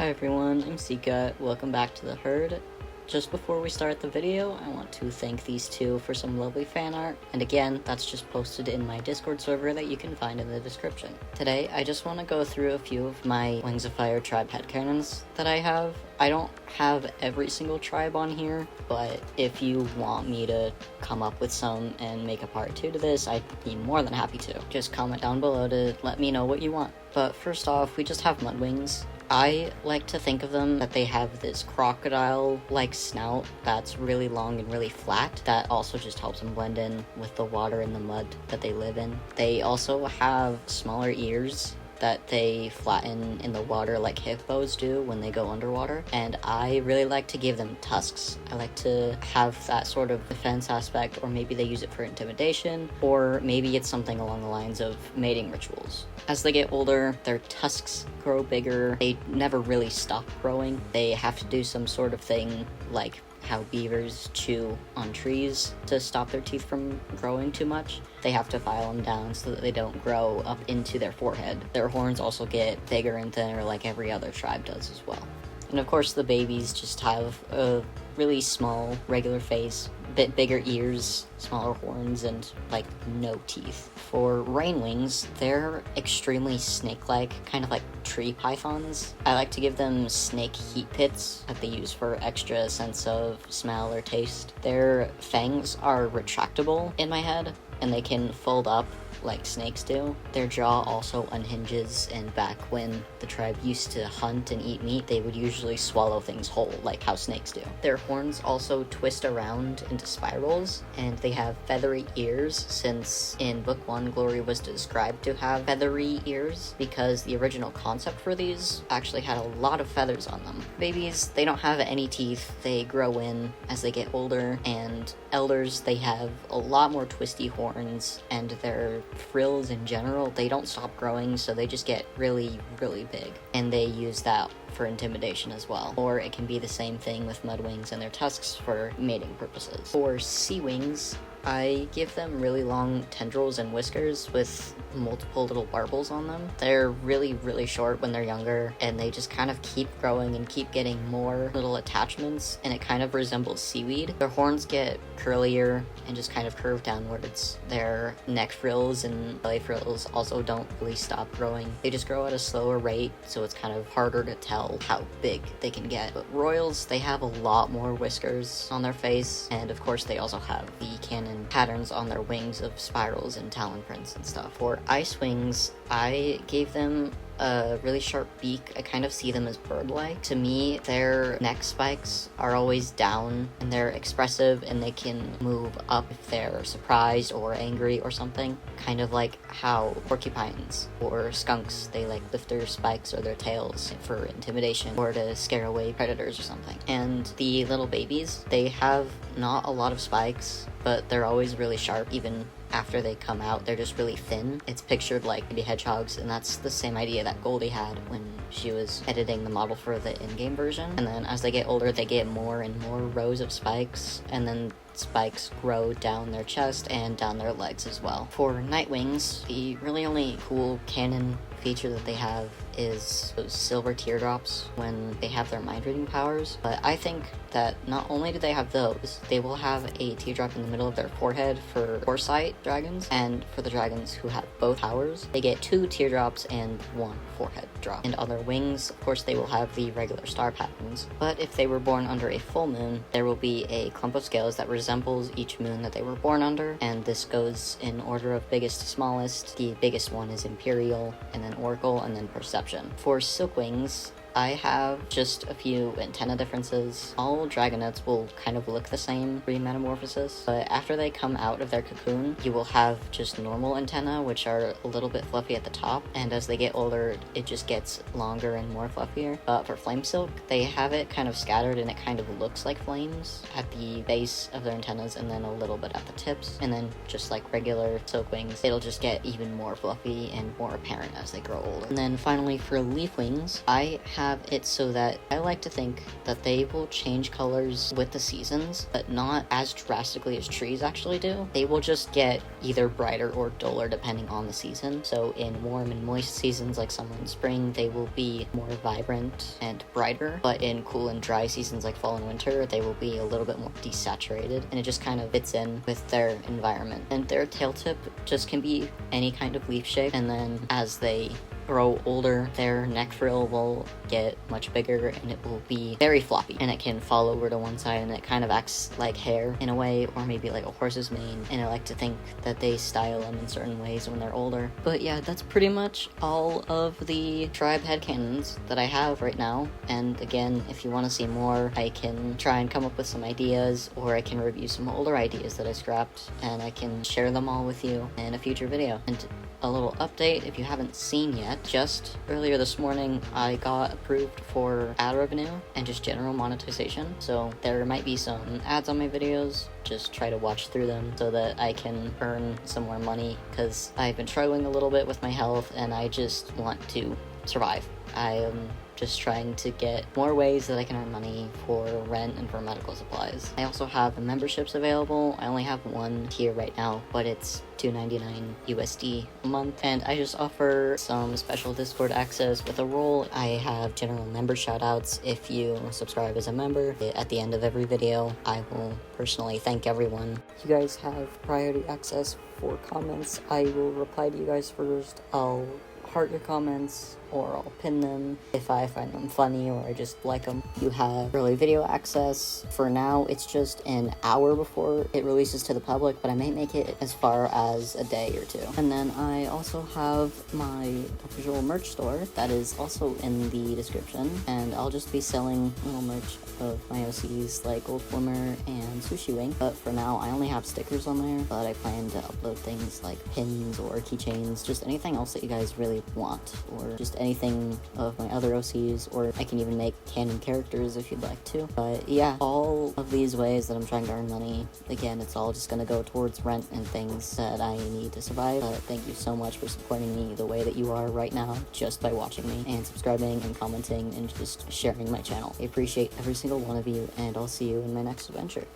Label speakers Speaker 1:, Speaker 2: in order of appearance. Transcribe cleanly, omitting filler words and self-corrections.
Speaker 1: Hi everyone, I'm Sika. Welcome back to the herd. Just before we start the video, I want to thank these two for some lovely fan art, and again, that's just posted in my Discord server that you can find in the description. Today, I just want to go through a few of my Wings of Fire tribe headcanons that I have. I don't have every single tribe on here, but if you want me to come up with some and make a part 2 to this, I'd be more than happy to. Just comment down below to let me know what you want. But first off, we just have Mudwings. I like to think of them that they have this crocodile-like snout that's really long and really flat. That also just helps them blend in with the water and the mud that they live in. They also have smaller ears that they flatten in the water like hippos do when they go underwater, and I really like to give them tusks. I like to have that sort of defense aspect, or maybe they use it for intimidation, or maybe it's something along the lines of mating rituals. As they get older, their tusks grow bigger. They never really stop growing. They have to do some sort of thing like how beavers chew on trees to stop their teeth from growing too much. They have to file them down so that they don't grow up into their forehead. Their horns also get bigger and thinner like every other tribe does as well. And of course the babies just have a really small, regular face, bit bigger ears, smaller horns, and like no teeth. For Rainwings, they're extremely snake-like, kind of like tree pythons. I like to give them snake heat pits that they use for extra sense of smell or taste. Their fangs are retractable in my head, and they can fold up like snakes do. Their jaw also unhinges, and back when the tribe used to hunt and eat meat, they would usually swallow things whole, like how snakes do. Their horns also twist around into spirals, and they have feathery ears, since in Book 1, Glory was described to have feathery ears, because the original concept for these actually had a lot of feathers on them. Babies, they don't have any teeth. They grow in as they get older, and elders, they have a lot more twisty horns, and their frills in general, they don't stop growing, so they just get really, really big. And they use that for intimidation as well. Or it can be the same thing with Mudwings and their tusks for mating purposes. For Seawings, I give them really long tendrils and whiskers with multiple little barbels on them. They're really, really short when they're younger, and they just kind of keep growing and keep getting more little attachments, and it kind of resembles seaweed. Their horns get curlier and just kind of curve downwards. Their neck frills and belly frills also don't really stop growing. They just grow at a slower rate, so it's kind of harder to tell how big they can get. But Royals, they have a lot more whiskers on their face, and of course they also have the cannon patterns on their wings of spirals and talon prints and stuff. For Icewings, I gave them a really sharp beak. I kind of see them as bird-like. To me, their neck spikes are always down, and they're expressive, and they can move up if they're surprised or angry or something. Kind of like how porcupines or skunks, they like lift their spikes or their tails for intimidation or to scare away predators or something. And the little babies, they have not a lot of spikes, but they're always really sharp. Even after they come out, they're just really thin. It's pictured like baby hedgehogs, and that's the same idea that Goldie had when she was editing the model for the in-game version. And then as they get older, they get more and more rows of spikes, and then spikes grow down their chest and down their legs as well. For Nightwings, the really only cool canon feature that they have is those silver teardrops when they have their mind reading powers. But I think that not only do they have those, they will have a teardrop in the middle of their forehead for foresight dragons, and for the dragons who have both powers, they get 2 teardrops and 1 forehead drop. And on their wings, of course, they will have the regular star patterns, but if they were born under a full moon, there will be a clump of scales that resembles each moon that they were born under, and this goes in order of biggest to smallest. The biggest one is Imperial, and then Oracle, and then Perception. For Silkwings, I have just a few antenna differences. All dragonets will kind of look the same pre-metamorphosis, but after they come out of their cocoon, you will have just normal antenna, which are a little bit fluffy at the top, and as they get older, it just gets longer and more fluffier. But for Flame Silk, they have it kind of scattered, and it kind of looks like flames at the base of their antennas, and then a little bit at the tips, and then just like regular Silkwings, it'll just get even more fluffy and more apparent as they grow older. And then finally for Leafwings, I have have it so that I like to think that they will change colors with the seasons, but not as drastically as trees actually do. They will just get either brighter or duller depending on the season. So in warm and moist seasons like summer and spring, they will be more vibrant and brighter, but in cool and dry seasons like fall and winter, they will be a little bit more desaturated, and it just kind of fits in with their environment. And their tail tip just can be any kind of leaf shape, and then as they grow older, their neck frill will get much bigger and it will be very floppy, and it can fall over to one side and it kind of acts like hair in a way, or maybe like a horse's mane, and I like to think that they style them in certain ways when they're older. But yeah, that's pretty much all of the tribe headcanons that I have right now, and again, if you want to see more, I can try and come up with some ideas, or I can review some older ideas that I scrapped and I can share them all with you in a future video. And a little update, if you haven't seen yet, just earlier this morning I got approved for ad revenue and just general monetization, so there might be some ads on my videos. Just try to watch through them so that I can earn some more money, because I've been struggling a little bit with my health and I just want to survive. I am just trying to get more ways that I can earn money for rent and for medical supplies. I also have memberships available. I only have one tier right now, but it's $2.99 USD a month, and I just offer some special Discord access with a role. I have general member shoutouts if you subscribe as a member. At the end of every video, I will personally thank everyone. You guys have priority access for comments. I will reply to you guys first. I'll heart your comments, or I'll pin them if I find them funny or I just like them. You have early video access. For now, it's just an hour before it releases to the public, but I may make it as far as a day or two. And then I also have my official merch store that is also in the description, and I'll just be selling little merch of my OCs like Goldformer and Seawing. But for now, I only have stickers on there, but I plan to upload things like pins or keychains, just anything else that you guys really want, or just anything of my other OCs, or I can even make canon characters if you'd like to. But yeah, all of these ways that I'm trying to earn money, again, it's all just gonna go towards rent and things that I need to survive. Thank you so much for supporting me the way that you are right now, just by watching me and subscribing and commenting and just sharing my channel. I appreciate every single one of you, and I'll see you in my next adventure.